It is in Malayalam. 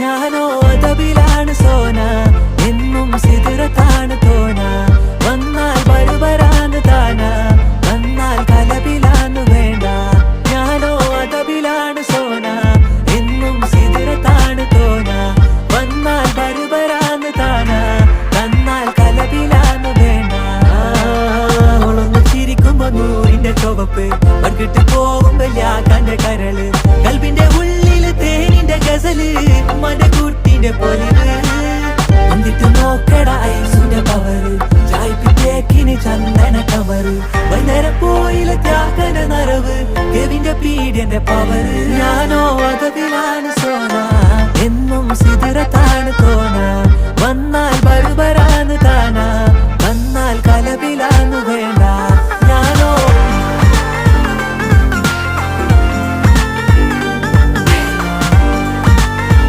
ഞാനോ അതബിലാണ് സോന, എന്നും സിദറത്താണ് തോന. വന്നാൽ ബർബരാണ് താന, വന്നാൽ കലബിലാണ് വേണ്ട. ഞാനോ അതബിലാണ് സോന, എന്നും സിദറത്താണ് തോന. വന്നാൽ ബർബരാണ് താന, വന്നാൽ കലബിലാണ് വേണ്ട. അവളൊന്ന് ചിരിക്കുമ്പോ നൂറിന്റെ ചുവപ്പ്, പങ്കിട്ട് പോകുമ്പോ യാക്കാന്റെ കരള്. കൽബിന്റെ ഉള്ളില് തേനിന്റെ ഗസല്, മടകൂട്ടിന്റെ പൊലിവ്. എന്നിട്ട് നോക്കട ഐസുന്റെ പവറ്, ചായ്പിറ്റേക്കിന് ചന്ദന കവറ്. വൈകുന്നേരം പോയില്ല ത്യാഗന നരവ്, കെവിന്റെ പീഡിയന്റെ പവറ്. ഞാനോ അതബിലാണ് സോന.